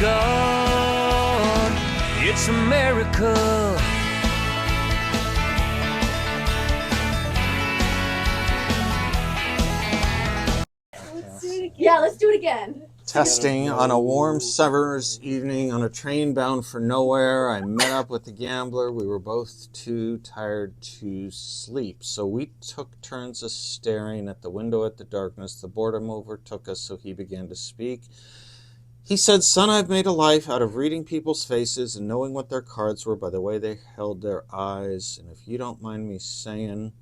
God, it's America. Yeah, let's do it again. Testing on a warm summer's evening on a train bound for nowhere. I met up with the gambler. We were both too tired to sleep. So we took turns of staring at the window at the darkness. The boredom overtook us, so he began to speak. He said, "Son, I've made a life out of reading people's faces and knowing what their cards were by the way they held their eyes. And if you don't mind me saying,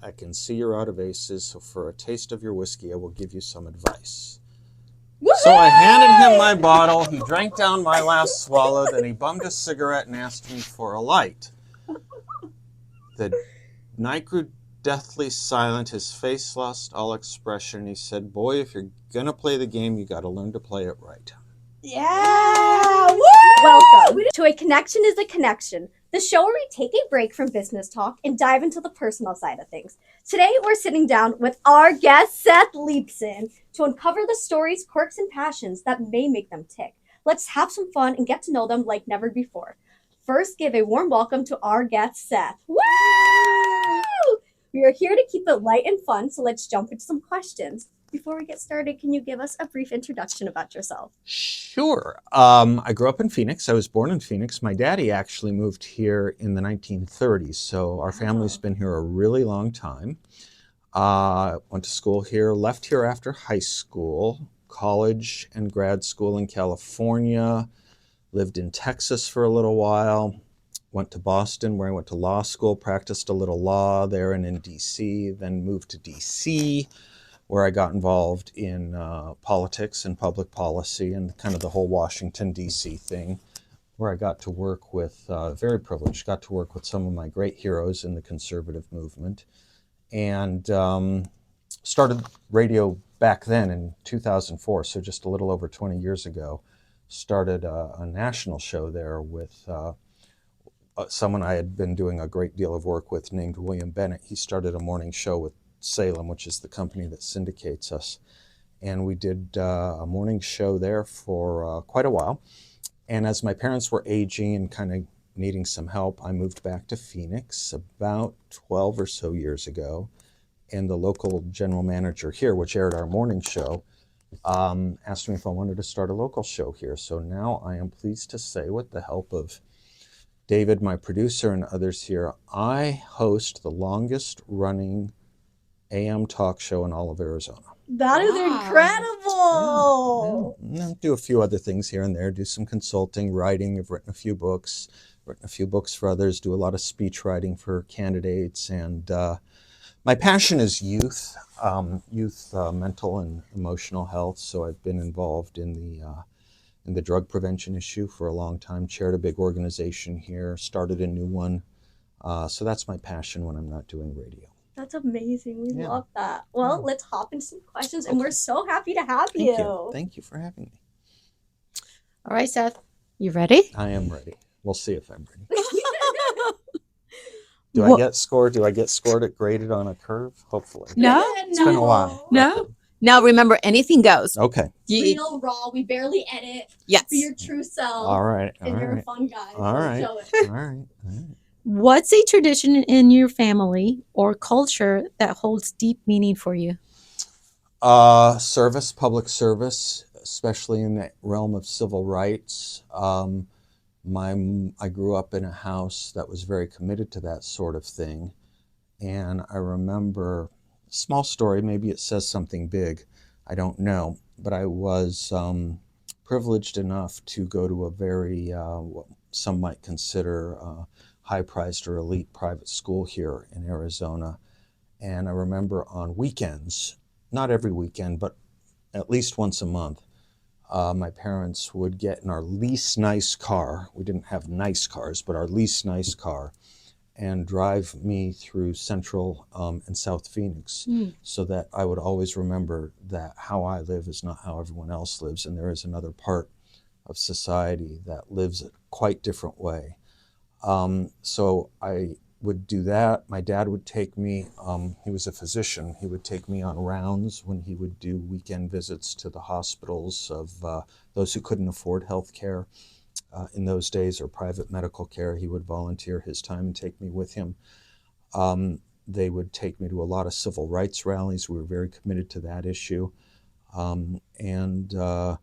I can see you're out of aces, so for a taste of your whiskey, I will give you some advice." Woo-hoo! So I handed him my bottle. He drank down my last swallow. Then he bummed a cigarette and asked me for a light. The night grew deathly silent. His face lost all expression. He said, "Boy, if you're going to play the game, you got to learn to play it right." Yeah! Woo! Welcome to A Connection is a Connection, the show where we take a break from business talk and dive into the personal side of things. Today, we're sitting down with our guest, Seth Leibsohn, to uncover the stories, quirks, and passions that may make them tick. Let's have some fun and get to know them like never before. First, give a warm welcome to our guest, Seth. Woo! We are here to keep it light and fun, so let's jump into some questions. Before we get started, can you give us a brief introduction about yourself? Sure. I grew up in Phoenix. I was born in Phoenix. My daddy actually moved here in the 1930s, so our family's been here a really long time. Went to school here, left here after high school, college and grad school in California, lived in Texas for a little while, went to Boston where I went to law school, practiced a little law there and in D.C., then moved to D.C., where I got involved in politics and public policy and kind of the whole Washington, D.C. thing, where I got to work with, very privileged, got to work with some of my great heroes in the conservative movement, and started radio back then in 2004, so just a little over 20 years ago, started a national show there with someone I had been doing a great deal of work with named William Bennett. He started a morning show with Salem, which is the company that syndicates us. And we did a morning show there for quite a while. And as my parents were aging and kind of needing some help, I moved back to Phoenix about 12 or so years ago. And the local general manager here, which aired our morning show, asked me if I wanted to start a local show here. So now I am pleased to say, with the help of David, my producer, and others here, I host the longest running AM talk show in all of Arizona. That is incredible. Yeah. Do a few other things here and there, do some consulting, writing. I've written a few books for others, do a lot of speech writing for candidates. And my passion is youth mental and emotional health. So I've been involved in the drug prevention issue for a long time, chaired a big organization here, started a new one. So that's my passion when I'm not doing radio. That's amazing. We love that. Well, let's hop into some questions, and we're so happy to have Thank you. Thank you for having me. All right, Seth, you ready? I am ready. We'll see if I'm ready. Do I get scored graded on a curve? Hopefully. No. It's been a while. No. Okay. Now remember, anything goes. Okay. Real, raw. We barely edit. Yes. Be your true self. All right. And you're a fun guy. All right. Show it. All right. What's a tradition in your family or culture that holds deep meaning for you? Public service, especially in the realm of civil rights. I grew up in a house that was very committed to that sort of thing. And I remember, small story, maybe it says something big, I don't know, but I was privileged enough to go to a very, what some might consider high-priced or elite private school here in Arizona. And I remember on weekends, not every weekend, but at least once a month, my parents would get in our least nice car. We didn't have nice cars, but our least nice car, and drive me through Central and South Phoenix, so that I would always remember that how I live is not how everyone else lives, and there is another part of society that lives a quite different way. So I would do that. My dad would take me, he was a physician, he would take me on rounds when he would do weekend visits to the hospitals of those who couldn't afford health care in those days, or private medical care. He would volunteer his time and take me with him. They would take me to a lot of civil rights rallies. We were very committed to that issue. And I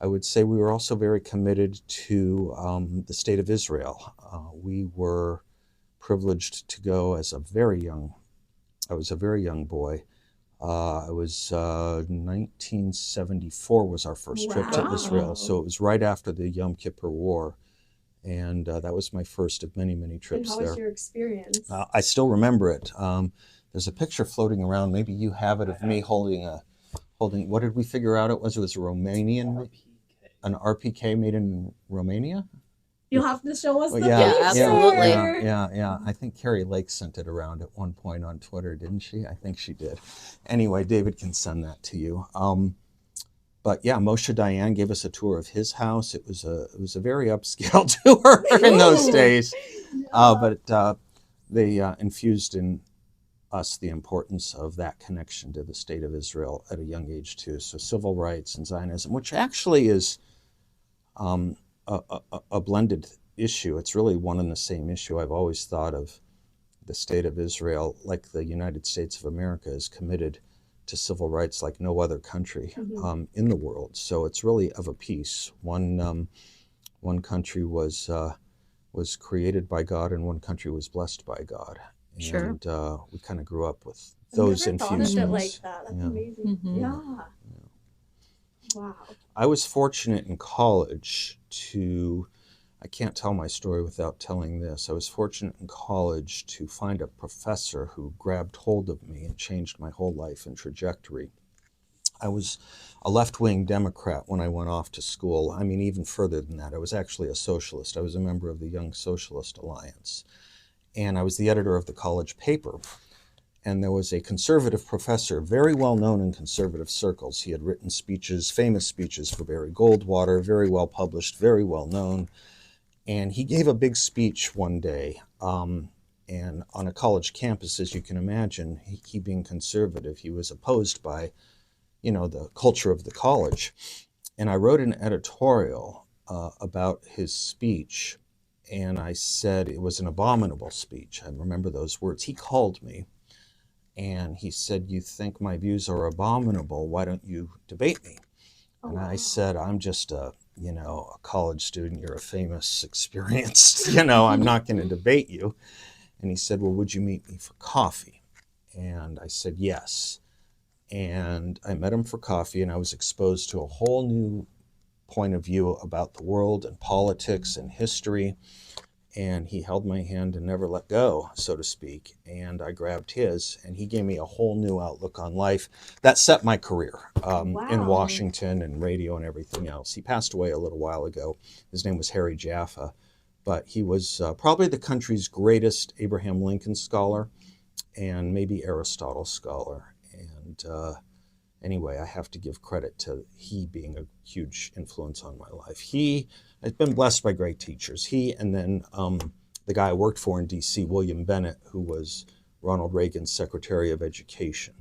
would say we were also very committed to the state of Israel. We were privileged to go as a very young boy. I was 1974 was our first trip to Wow. Israel, so it was right after the Yom Kippur War, and that was my first of many, many And trips how there. was your experience? I still remember it. There's a picture floating around. Maybe you have it, of me holding. What did we figure out? It was a Romanian, an RPK made in Romania. You'll have to show us Well, the yeah, picture. absolutely. Yeah. I think Carrie Lake sent it around at one point on Twitter, didn't she? I think she did. Anyway, David can send that to you. But yeah, Moshe Dayan gave us a tour of his house. It was a very upscale tour in those days. But they infused in us the importance of that connection to the state of Israel at a young age too. So civil rights and Zionism, which actually is a blended issue. It's really one and the same issue. I've always thought of the state of Israel, like the United States of America, is committed to civil rights like no other country in the world. So it's really of a piece. One country was created by God, and one country was blessed by God. Sure. And we kind of grew up with those I've never infusions. thought of it like that. That's Yeah. amazing. Mhm. Yeah. Wow. I was fortunate in college to, I can't tell my story without telling this. I was fortunate in college to find a professor who grabbed hold of me and changed my whole life and trajectory. I was a left-wing Democrat when I went off to school. I mean, even further than that. I was actually a socialist. I was a member of the Young Socialist Alliance. And I was the editor of the college paper. And there was a conservative professor, very well known in conservative circles. He had written speeches, famous speeches for Barry Goldwater, very well published, very well known. And he gave a big speech one day. And on a college campus, as you can imagine, he being conservative, he was opposed by, the culture of the college. And I wrote an editorial about his speech. And I said it was an abominable speech. I remember those words. He called me and he said, "You think my views are abominable? Why don't you debate me?" And I said, "I'm just a college student. You're a famous, experienced, I'm not going to debate you." And he said, "Well, would you meet me for coffee?" And I said, "Yes." And I met him for coffee, and I was exposed to a whole new point of view about the world and politics and history. And he held my hand and never let go, so to speak. And I grabbed his, and he gave me a whole new outlook on life that set my career in Washington and radio and everything else. He passed away a little while ago. His name was Harry Jaffa, but he was probably the country's greatest Abraham Lincoln scholar and maybe Aristotle scholar. And anyway, I have to give credit to he being a huge influence on my life. I've been blessed by great teachers. He and then the guy I worked for in D.C., William Bennett, who was Ronald Reagan's Secretary of Education.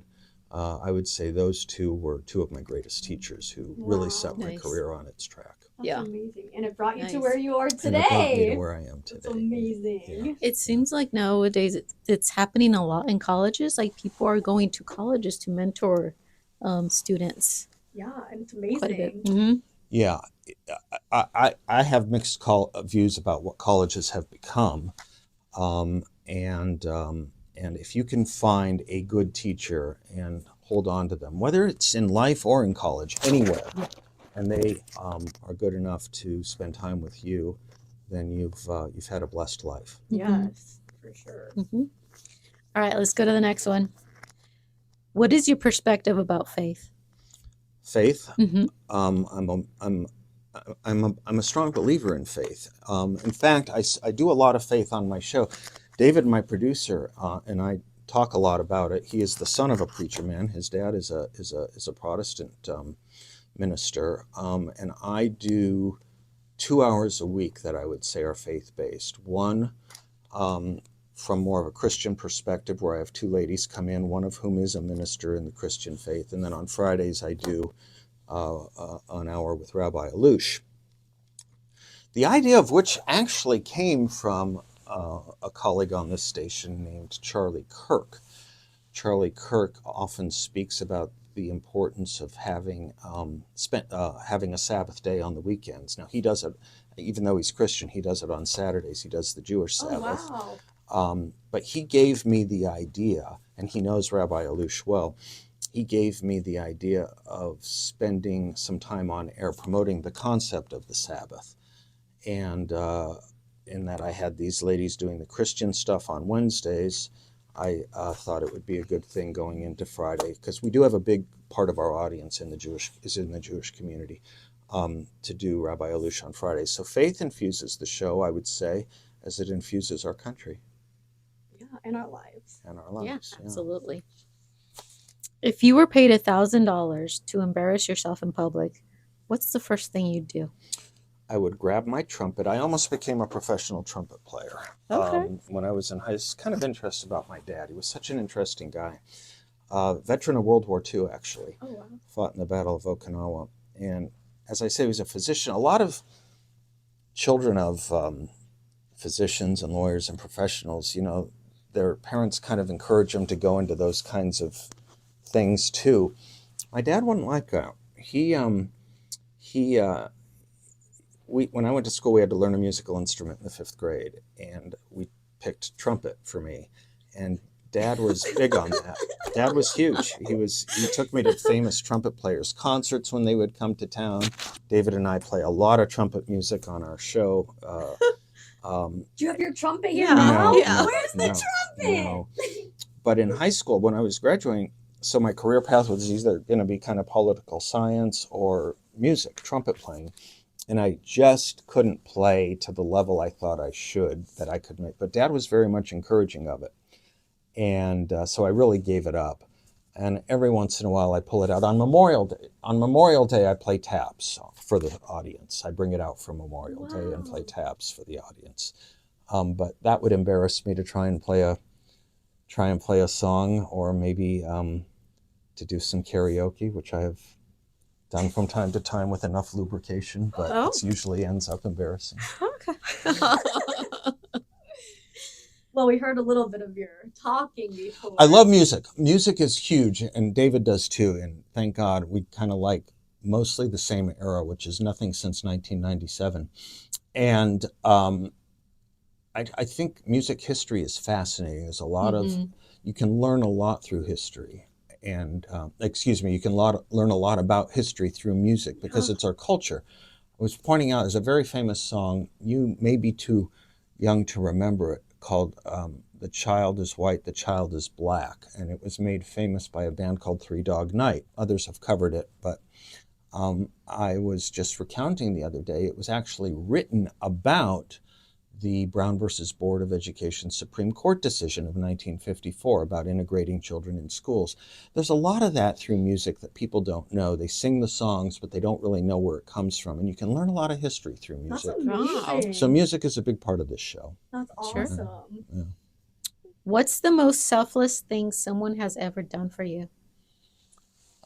I would say those two were two of my greatest teachers who really set my Nice. career on its track. That's amazing. And it brought you to Nice. where you are today. And it brought me to where I am today. That's amazing. Yeah. It seems like nowadays it's happening a lot in colleges. Like people are going to colleges to mentor students. Yeah, and it's Quite a bit. amazing. Yeah, I have mixed views about what colleges have become, and if you can find a good teacher and hold on to them, whether it's in life or in college, anywhere, and they are good enough to spend time with you, then you've had a blessed life. Yes, for sure. Mhm. All right, let's go to the next one. What is your perspective about faith? Faith. Mhm. I'm a strong believer in faith. In fact, I do a lot of faith on my show. David, my producer, and I talk a lot about it. He is the son of a preacher man. His dad is a Protestant minister, and I do 2 hours a week that I would say are faith-based. One, from more of a Christian perspective, where I have two ladies come in, one of whom is a minister in the Christian faith. And then on Fridays, I do an hour with Rabbi Alush. The idea of which actually came from a colleague on this station named Charlie Kirk. Charlie Kirk often speaks about the importance of having having a Sabbath day on the weekends. Now, he does it, even though he's Christian, he does it on Saturdays. He does the Jewish Sabbath. Oh, wow. But he gave me the idea, and he knows Rabbi Alush well, he gave me the idea of spending some time on air promoting the concept of the Sabbath. And in that I had these ladies doing the Christian stuff on Wednesdays, I thought it would be a good thing going into Friday, because we do have a big part of our audience in the Jewish community, to do Rabbi Alush on Fridays. So faith infuses the show, I would say, as it infuses our country. Yeah, and our lives. And our lives. Yeah, absolutely. If you were paid $1,000 to embarrass yourself in public, what's the first thing you'd do? I would grab my trumpet. I almost became a professional trumpet player. Okay. When I was in high school. Kind of interested about my dad. He was such an interesting guy. Veteran of World War II, actually. Oh, wow. Fought in the Battle of Okinawa. And as I say, he was a physician. A lot of children of physicians and lawyers and professionals, their parents kind of encourage them to go into those kinds of things too. My dad wasn't like that. When I went to school, we had to learn a musical instrument in the 5th grade, and we picked trumpet for me. And Dad was big on that. Dad was huge. He took me to famous trumpet players' concerts when they would come to town. David and I play a lot of trumpet music on our show. Do you have your trumpet here Yeah. now? No, Where's the trumpet? No. But in high school, when I was graduating, so my career path was either going to be kind of political science or music, trumpet playing. And I just couldn't play to the level I thought I should, that I could make. But Dad was very much encouraging of it. And so I really gave it up. And every once in a while I pull it out on Memorial Day. On Memorial Day, I play taps for the audience. I bring it out for Memorial Day and play taps for the audience. But that would embarrass me to try and play a song, or maybe to do some karaoke, which I have done from time to time with enough lubrication, but it usually ends up embarrassing. Okay. Well, we heard a little bit of your talking before. I love music. Music is huge, and David does too. And thank God we kind of like mostly the same era, which is nothing since 1997. And I think music history is fascinating. There's a lot of, you can learn a lot through history. And, you can learn a lot about history through music, because it's our culture. I was pointing out, there's a very famous song, you may be too young to remember it, called The Child is White, the Child is Black. And it was made famous by a band called Three Dog Night. Others have covered it, but I was just recounting the other day, it was actually written about the Brown versus Board of Education Supreme Court decision of 1954 about integrating children in schools. There's a lot of that through music that people don't know. They sing the songs, but they don't really know where it comes from. And you can learn a lot of history through music. That's amazing. So music is a big part of this show. That's Sure. awesome. Yeah. What's the most selfless thing someone has ever done for you?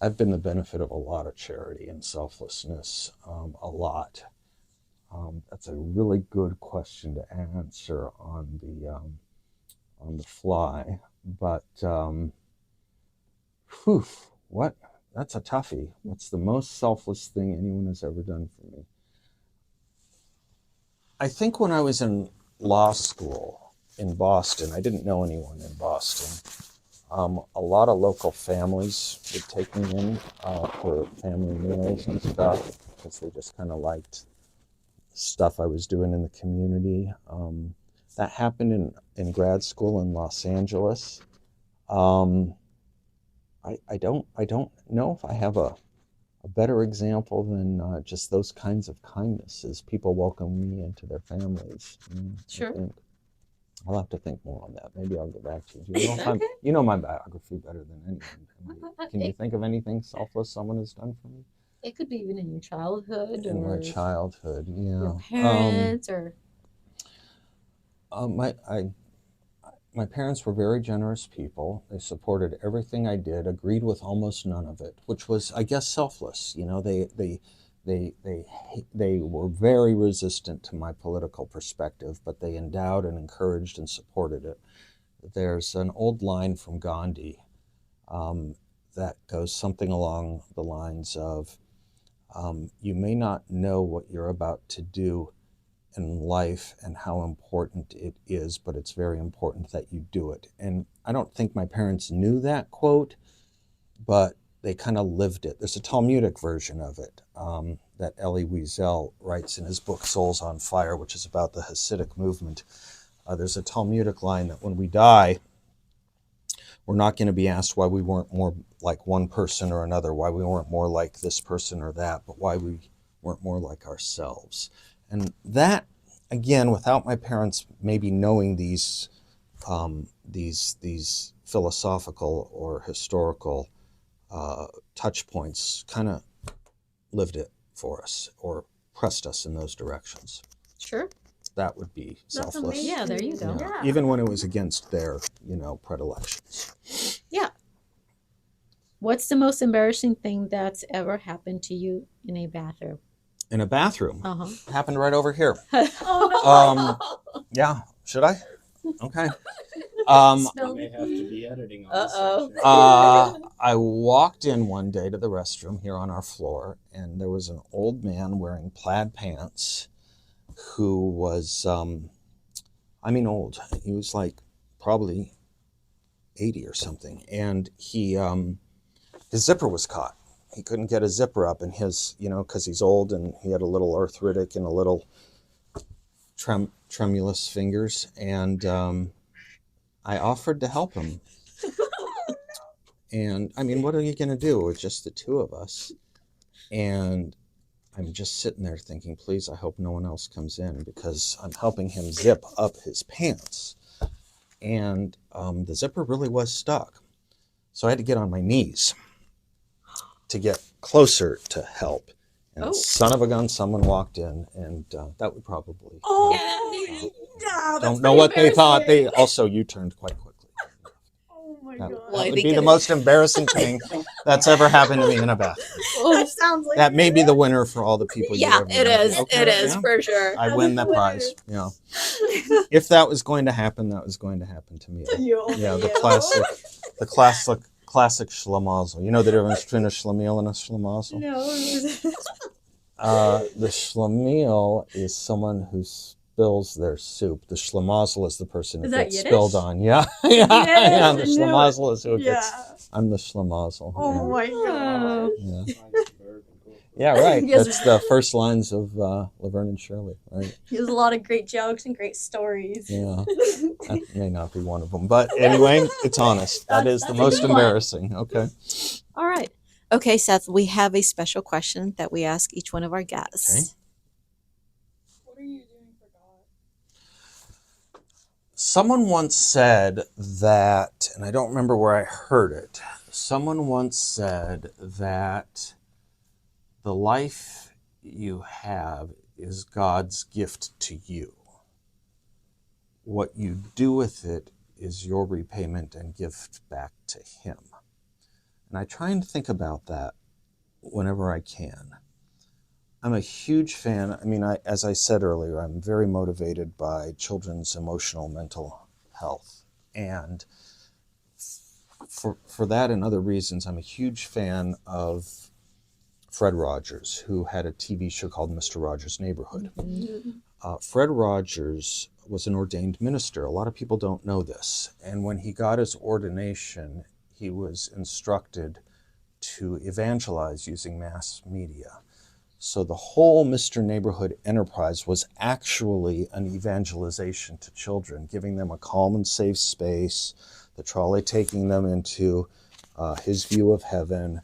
I've been the benefit of a lot of charity and selflessness, a lot. That's a really good question to answer on the fly, but that's a toughie. What's the most selfless thing anyone has ever done for me? I think when I was in law school in Boston, I didn't know anyone in Boston. A lot of local families would take me in for family meals and stuff, because they just kind of liked stuff I was doing in the community. That happened in grad school in Los Angeles. I don't know if I have a better example than just those kinds of kindnesses. People welcome me into their families. Sure. I'll have to think more on that. Maybe I'll get back to you. You know my biography better than anyone. Can you think of anything selfless someone has done for me? It could be even in your childhood, In or my childhood, yeah. your parents, or my parents were very generous people. They supported everything I did, agreed with almost none of it, which was, I guess, selfless. You know, they were very resistant to my political perspective, but they endowed and encouraged and supported it. There's an old line from Gandhi that goes something along the lines of, you may not know what you're about to do in life and how important it is, but it's very important that you do it. And I don't think my parents knew that quote, but they kind of lived it. There's a Talmudic version of it that Elie Wiesel writes in his book Souls on Fire, which is about the Hasidic movement. There's a Talmudic line that when we die, we're not going to be asked why we weren't more like one person or another, why we weren't more like this person or that, but why we weren't more like ourselves. And that, again, without my parents maybe knowing these philosophical or historical touch points, kind of lived it for us or pressed us in those directions. Sure. That would be selfless. Amazing. Yeah, there you go. Yeah. Even when it was against their, predilections. Yeah. What's the most embarrassing thing that's ever happened to you in a bathroom? In a bathroom. Uh-huh. Happened right over here. Oh, no. Yeah. Should I? Okay. You may have to be editing on this section. I walked in one day to the restroom here on our floor, and there was an old man wearing plaid pants who was, old. He was like probably 80 or something. And his zipper was caught. He couldn't get his zipper up, and his, because he's old and he had a little arthritic and a little tremulous fingers. And I offered to help him. And what are you going to do? It's just the two of us. And I'm just sitting there thinking, please, I hope no one else comes in, because I'm helping him zip up his pants. And the zipper really was stuck. So I had to get on my knees to get closer to help. And son of a gun, someone walked in, and that would probably... don't know what they thought. They also U-turned quite quickly. Oh my That, God. that would be the most embarrassing thing that's ever happened to me in a bathroom. That sounds like That may be the winner for all the people you Yeah, ever it met. is. Okay, It is yeah. for sure. I win that prize. Yeah. If that was going to happen, that was going to happen to me. Yeah, the classic schlemazel. You know the difference between a schlemiel and a schlemazel? No. The schlemiel is someone who spills their soup. The schlemazel is the person who Is that gets Yiddish? spilled on. Yeah. The Yiddish, schlemazel is who gets... Yeah. I'm the schlemazel. Oh my God. Yeah. Very cool. Yeah, right. Yes. That's the first lines of Laverne and Shirley, right? He has a lot of great jokes and great stories. Yeah. That may not be one of them. But anyway, it's honest. That is the That's a most good one. embarrassing. Okay. All right. Okay, Seth, we have a special question that we ask each one of our guests. Okay. What are you doing for God? Someone once said that, and I don't remember where I heard it, someone once said that the life you have is God's gift to you. What you do with it is your repayment and gift back to Him. And I try and think about that whenever I can. I'm a huge fan. As I said earlier, I'm very motivated by children's emotional mental health. And for that and other reasons, I'm a huge fan of Fred Rogers, who had a TV show called Mr. Rogers' Neighborhood. Fred Rogers was an ordained minister. A lot of people don't know this. And when he got his ordination, he was instructed to evangelize using mass media. So the whole Mr. Neighborhood enterprise was actually an evangelization to children, giving them a calm and safe space, the trolley taking them into his view of heaven.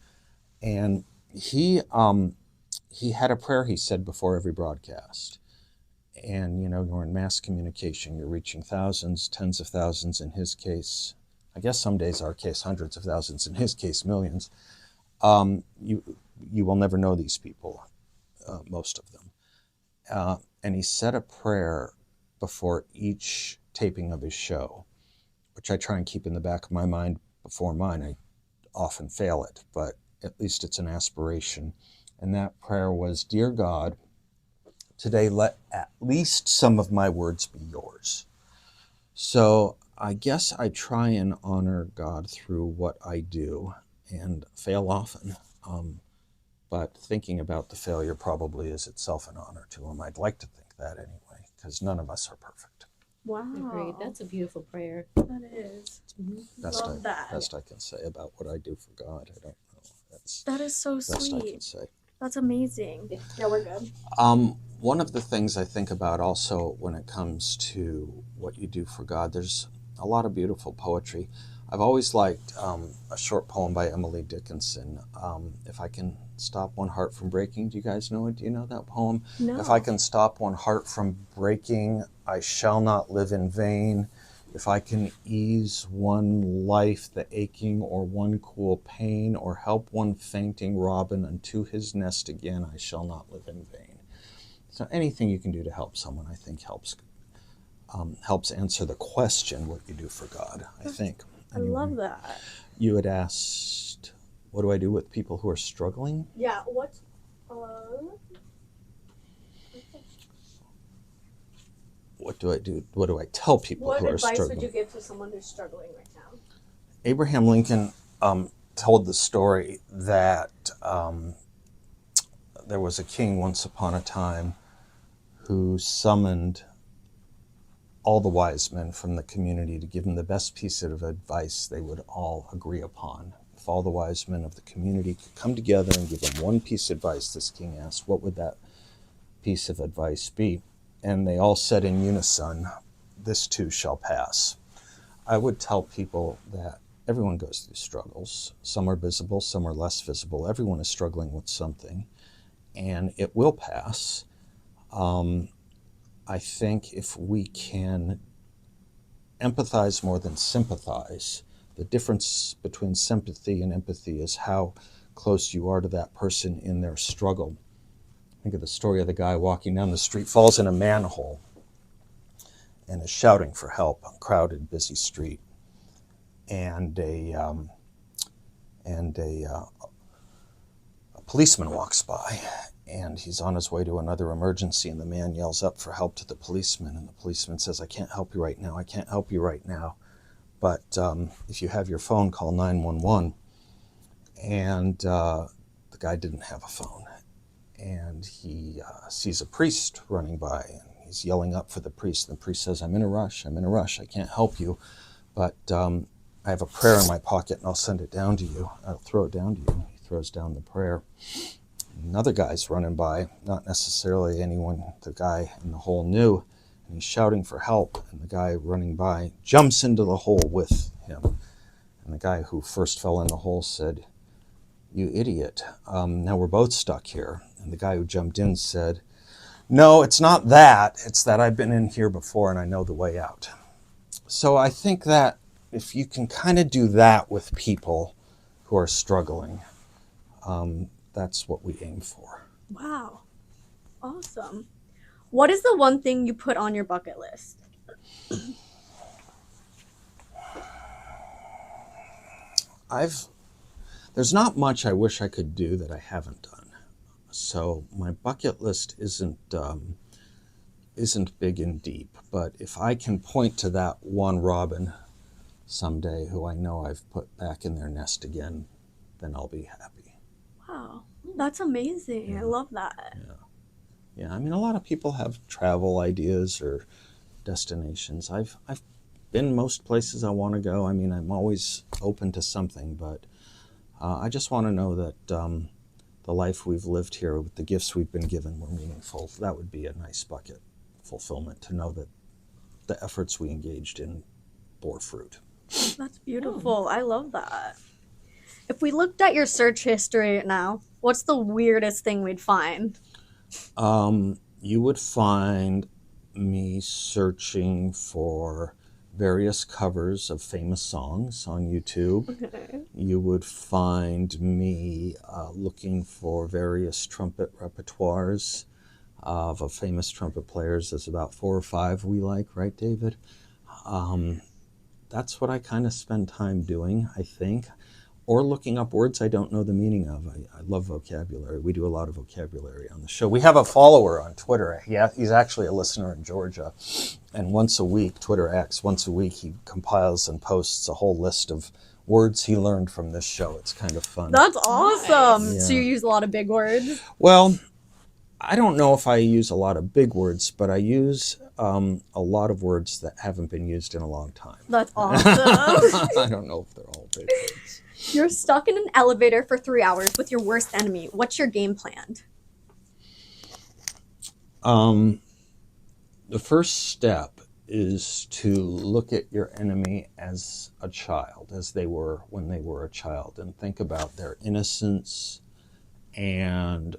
And he had a prayer he said before every broadcast. And, you're in mass communication. You're reaching thousands, tens of thousands in his case. I guess some days our case, hundreds of thousands, in his case, millions. You will never know these people, most of them. And he said a prayer before each taping of his show, which I try and keep in the back of my mind before mine. I often fail it, but at least it's an aspiration. And that prayer was, Dear God, today let at least some of my words be yours. So I guess I try and honor God through what I do and fail often. But thinking about the failure probably is itself an honor to him. I'd like to think that anyway, because none of us are perfect. Wow. Agreed. That's a beautiful prayer. That is. Love that. Best I can say about what I do for God. I don't know. That is so Best I sweet. can say. That's amazing. Yeah, we're good. One of the things I think about also when it comes to what you do for God, there's a lot of beautiful poetry. I've always liked a short poem by Emily Dickinson, If I Can Stop One Heart from Breaking. Do you guys know it? Do you know that poem? No. If I can stop one heart from breaking, I shall not live in vain. If I can ease one life the aching, or one cool pain, or help one fainting robin unto his nest again, I shall not live in vain. So anything you can do to help someone, I think helps answer the question, what you do for God, I think. I love that. You had asked, what do I do with people who are struggling? Yeah, what do I do? What do I tell people who are struggling? What advice would you give to someone who's struggling right now? Abraham Lincoln told the story that there was a king once upon a time who summoned all the wise men from the community to give him the best piece of advice they would all agree upon. If all the wise men of the community could come together and give him one piece of advice, this king asked, what would that piece of advice be? And they all said in unison, this too shall pass. I would tell people that everyone goes through struggles. Some are visible, some are less visible. Everyone is struggling with something, and it will pass. I think if we can empathize more than sympathize, the difference between sympathy and empathy is how close you are to that person in their struggle. Think of the story of the guy walking down the street, falls in a manhole, and is shouting for help on a crowded, busy street. And a policeman walks by, and he's on his way to another emergency, and the man yells up for help to the policeman, and the policeman says, I can't help you right now, I can't help you right now, but if you have your phone, call 911. And the guy didn't have a phone, and he sees a priest running by, and he's yelling up for the priest, and the priest says, I'm in a rush, I can't help you, but I have a prayer in my pocket, and I'll send it down to you, I'll throw it down to you. He throws down the prayer. Another guy's running by, not necessarily anyone the guy in the hole knew, and he's shouting for help, and the guy running by jumps into the hole with him. And the guy who first fell in the hole said, you idiot, now we're both stuck here. And the guy who jumped in said, no, it's not that, it's that I've been in here before and I know the way out. So I think that if you can kind of do that with people who are struggling, that's what we aim for. Wow. Awesome. What is the one thing you put on your bucket list? There's not much I wish I could do that I haven't done. So my bucket list isn't big and deep, but if I can point to that one robin someday who I know I've put back in their nest again, then I'll be happy. Wow, that's amazing. Yeah. I love that. Yeah, I mean, a lot of people have travel ideas or destinations. I've been most places I want to go. I mean, I'm always open to something, but I just want to know that the life we've lived here with the gifts we've been given were meaningful. That would be a nice bucket fulfillment, to know that the efforts we engaged in bore fruit. That's beautiful. I love that. If we looked at your search history now, what's the weirdest thing we'd find? You would find me searching for various covers of famous songs on YouTube. Okay. You would find me looking for various trumpet repertoires of famous trumpet players. There's about 4 or 5 we like, right, David? that's what I kind of spend time doing, I think, or looking up words I don't know the meaning of. I love vocabulary. We do a lot of vocabulary on the show. We have a follower on Twitter. He's actually a listener in Georgia. And once a week, Twitter X, once a week, he compiles and posts a whole list of words he learned from this show. It's kind of fun. That's awesome. Nice. So you use a lot of big words? Well, I don't know if I use a lot of big words, but I use a lot of words that haven't been used in a long time. That's awesome. I don't know if they're all big words. You're stuck in an elevator for 3 hours with your worst enemy. What's your game plan? The first step is to look at your enemy as a child, as they were when they were a child, and think about their innocence. And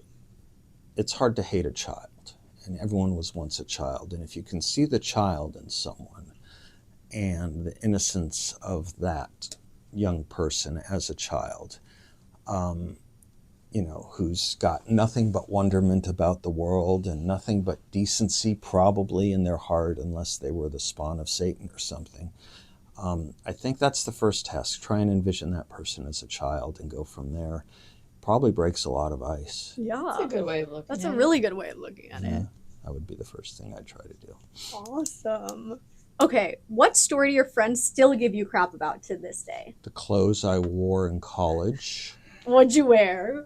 it's hard to hate a child, and everyone was once a child. And if you can see the child in someone and the innocence of that young person as a child, who's got nothing but wonderment about the world and nothing but decency probably in their heart, unless they were the spawn of Satan or something. I think that's the first task. Try and envision that person as a child and go from there. Probably breaks a lot of ice. Yeah. That's a good way of looking That's at a it. really good way of looking at it. That would be the first thing I'd try to do. Awesome. Okay, what story do your friends still give you crap about to this day? The clothes I wore in college. What'd you wear?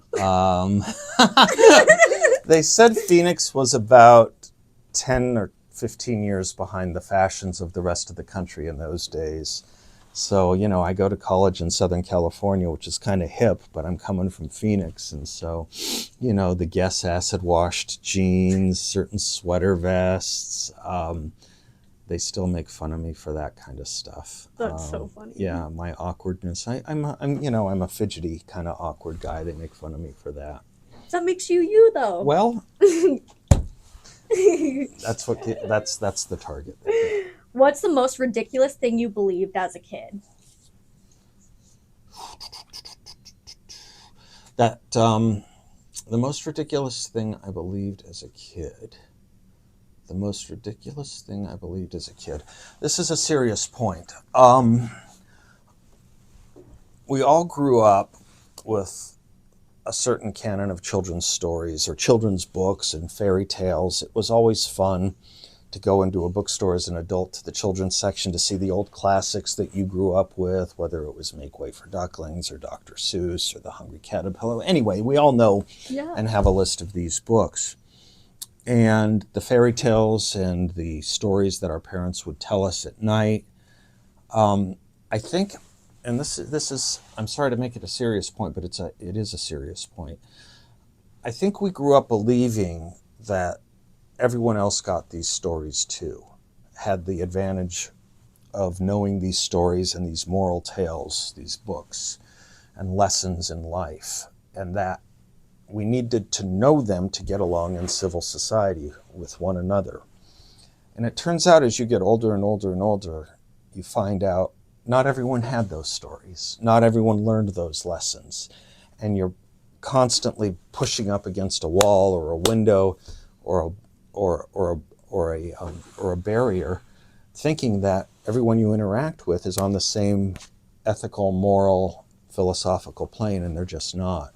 They said Phoenix was about 10 or 15 years behind the fashions of the rest of the country in those days. So, I go to college in Southern California, which is kind of hip, but I'm coming from Phoenix. And so, the Guess acid-washed jeans, certain sweater vests, they still make fun of me for that kind of stuff. That's so funny. Yeah, my awkwardness. I'm a fidgety kind of awkward guy. They make fun of me for that. That makes you, though. Well, that's the target. What's the most ridiculous thing you believed as a kid? That the most ridiculous thing I believed as a kid. The most ridiculous thing I believed as a kid. This is a serious point. We all grew up with a certain canon of children's stories or children's books and fairy tales. It was always fun to go into a bookstore as an adult to the children's section to see the old classics that you grew up with, whether it was Make Way for Ducklings or Dr. Seuss or The Hungry Caterpillar. Anyway, we all know and have a list of these books. And the fairy tales and the stories that our parents would tell us at night, I think, and this is, I'm sorry to make it a serious point, but it is a serious point. I think we grew up believing that everyone else got these stories too, had the advantage of knowing these stories and these moral tales, these books and lessons in life, and that we needed to know them to get along in civil society with one another. And it turns out as you get older and older and older, you find out not everyone had those stories. Not everyone learned those lessons. And you're constantly pushing up against a wall or a window or a barrier, thinking that everyone you interact with is on the same ethical, moral, philosophical plane, and they're just not.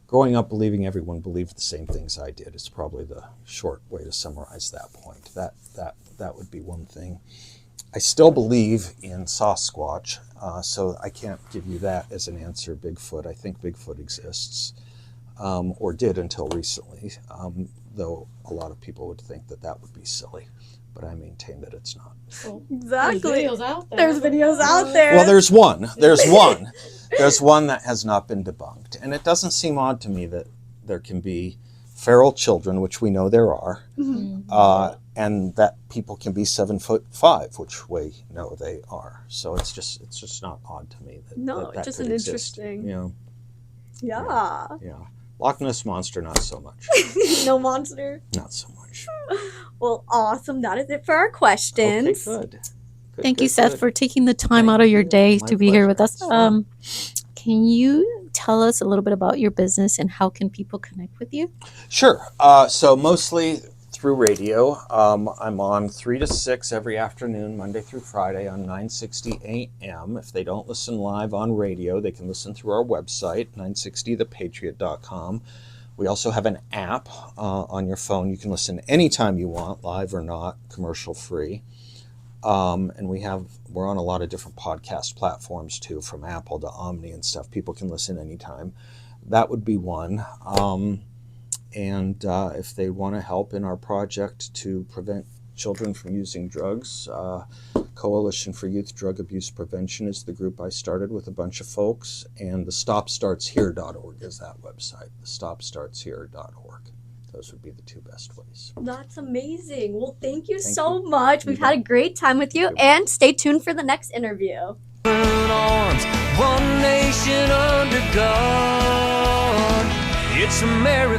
Growing up believing everyone believed the same things I did is probably the short way to summarize that point. That would be one thing. I still believe in Sasquatch, so I can't give you that as an answer. Bigfoot, I think Bigfoot exists, or did until recently, though a lot of people would think that would be silly, but I maintain that it's not. Well, Exactly. There's videos out there. There's videos out there. Well, there's one. There's one that has not been debunked. And it doesn't seem odd to me that there can be feral children, which we know there are, and that people can be 7'5", which we know they are. So it's just not odd to me that just could an exist. interesting. Yeah. Loch Ness Monster, not so much. No monster. Not so much. Well, awesome. That is it for our questions. Okay, good. Thank you, Seth, for taking the time out of your day My to be here with pleasure. us. Can you tell us a little bit about your business and how can people connect with you? Sure. So mostly through radio. I'm on 3 to 6 every afternoon, Monday through Friday on 960 AM. If they don't listen live on radio, they can listen through our website, 960thepatriot.com. We also have an app on your phone. You can listen anytime you want, live or not, commercial free. And we're on a lot of different podcast platforms too, from Apple to Omni and stuff. People can listen anytime. That would be one. And if they want to help in our project to prevent children from using drugs, Coalition for Youth Drug Abuse Prevention is the group I started with a bunch of folks, and the stopstartshere.org is that website, the stopstartshere.org. Those would be the two best ways. That's amazing. Well, thank you Thank so you. much. We've had a great time with you, and stay tuned for the next interview. Arms, one nation under God. It's America.